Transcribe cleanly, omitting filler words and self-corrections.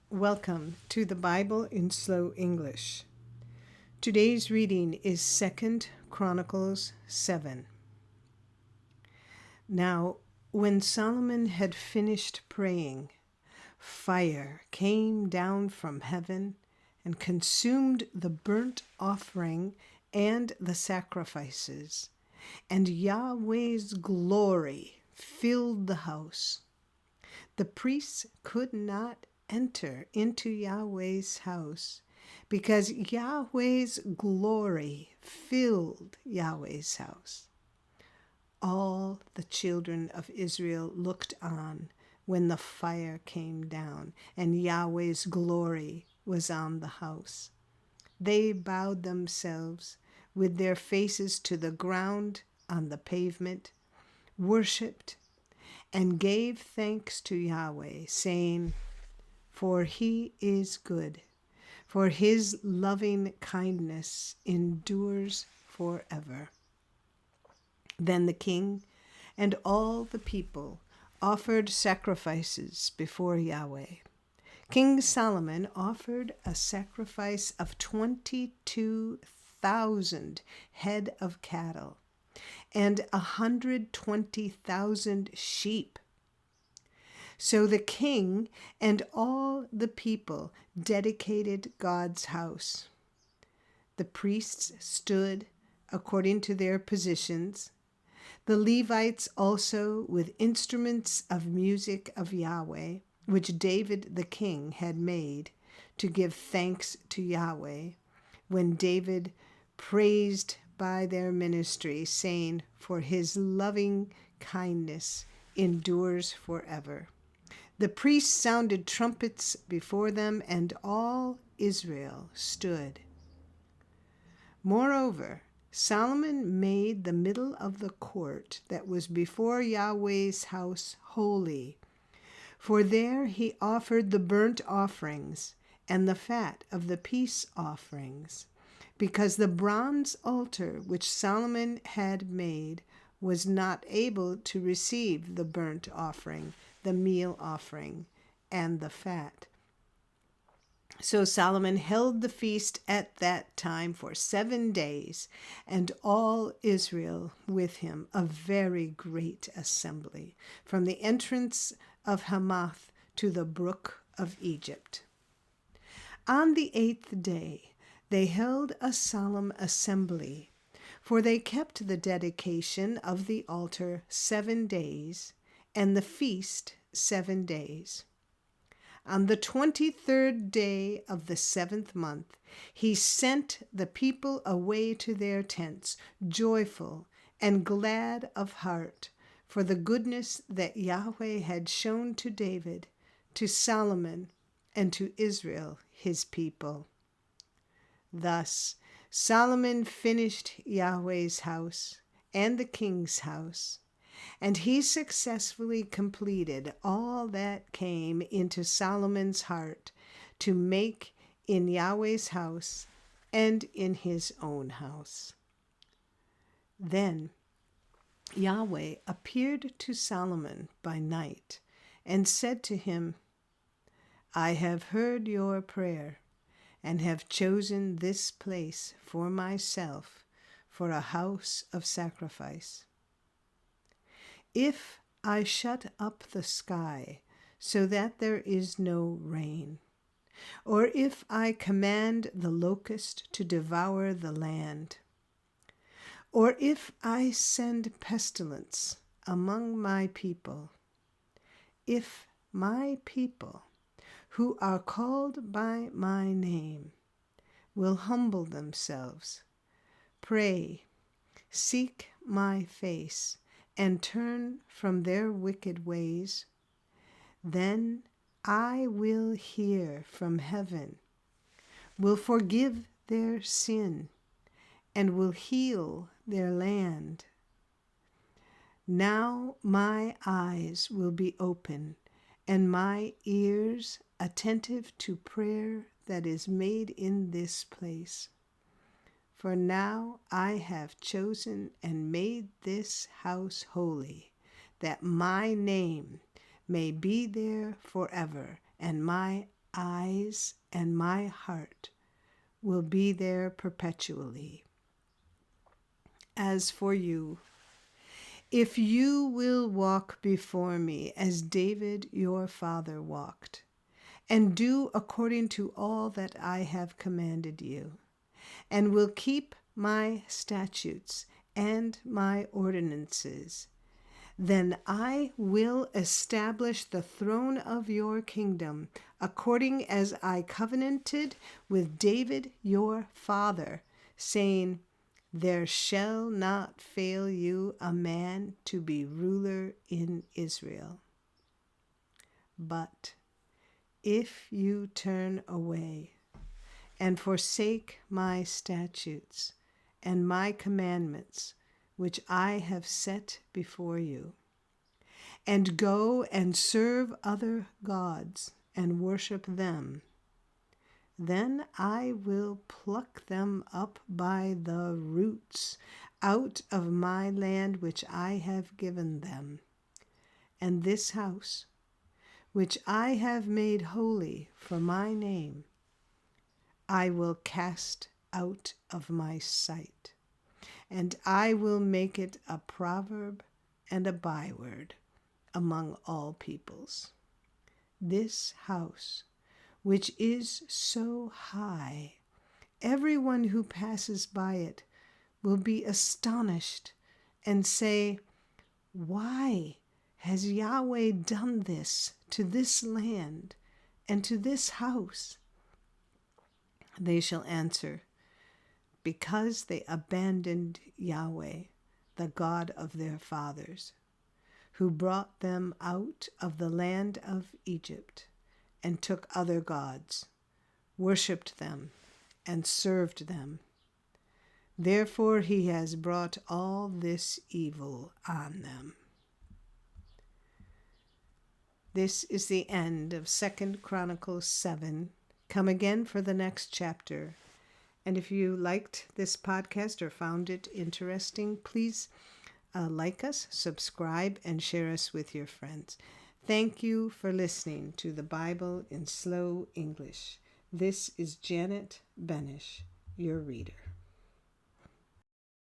Welcome to the Bible in Slow English. Today's reading is 2 Chronicles 7. Now, when Solomon had finished praying, fire came down from heaven and consumed the burnt offering and the sacrifices, and Yahweh's glory filled the house. The priests could not enter into Yahweh's house because Yahweh's glory filled Yahweh's house. All the children of Israel looked on when the fire came down and Yahweh's glory was on the house. They bowed themselves with their faces to the ground on the pavement, worshipped, and gave thanks to Yahweh, saying, "For he is good, for his loving kindness endures forever." Then the king and all the people offered sacrifices before Yahweh. King Solomon offered a sacrifice of 22,000 head of cattle and 120,000 sheep. So the king and all the people dedicated God's house. The priests stood according to their positions, the Levites also with instruments of music of Yahweh, which David the king had made to give thanks to Yahweh, when David praised by their ministry, saying, "For his loving kindness endures forever." The priests sounded trumpets before them, and all Israel stood. Moreover, Solomon made the middle of the court that was before Yahweh's house holy, for there he offered the burnt offerings and the fat of the peace offerings, because the bronze altar which Solomon had made was not able to receive the burnt offering, the meal offering, and the fat. So Solomon held the feast at that time for 7 days, and all Israel with him, a very great assembly, from the entrance of Hamath to the brook of Egypt. On the 8th day they held a solemn assembly, for they kept the dedication of the altar 7 days, and the feast 7 days. On the 23rd day of the 7th month, he sent the people away to their tents, joyful and glad of heart, for the goodness that Yahweh had shown to David, to Solomon, and to Israel his people. Thus Solomon finished Yahweh's house and the king's house, and he successfully completed all that came into Solomon's heart to make in Yahweh's house and in his own house. Then Yahweh appeared to Solomon by night and said to him, "I have heard your prayer and have chosen this place for myself for a house of sacrifice. If I shut up the sky so that there is no rain, or if I command the locust to devour the land, or if I send pestilence among my people, if my people who are called by my name will humble themselves, pray, seek my face, and turn from their wicked ways, then I will hear from heaven, will forgive their sin, and will heal their land. Now my eyes will be open, and my ears attentive to prayer that is made in this place. For now I have chosen and made this house holy, that my name may be there forever, and my eyes and my heart will be there perpetually. As for you, if you will walk before me as David your father walked, and do according to all that I have commanded you, and will keep my statutes and my ordinances, then I will establish the throne of your kingdom according as I covenanted with David your father, saying, there shall not fail you a man to be ruler in Israel. But if you turn away and forsake my statutes and my commandments, which I have set before you, and go and serve other gods and worship them, then I will pluck them up by the roots out of my land which I have given them. And this house, which I have made holy for my name, I will cast out of my sight, and I will make it a proverb and a byword among all peoples. This house, which is so high, everyone who passes by it will be astonished and say, why has Yahweh done this to this land and to this house? They shall answer, because they abandoned Yahweh, the God of their fathers, who brought them out of the land of Egypt, and took other gods, worshipped them, and served them. Therefore he has brought all this evil on them. This is the end of 2 Chronicles 7. Come again for the next chapter. And if you liked this podcast or found it interesting, please like us, subscribe, and share us with your friends. Thank you for listening to the Bible in Slow English. This is Janet Benish, your reader.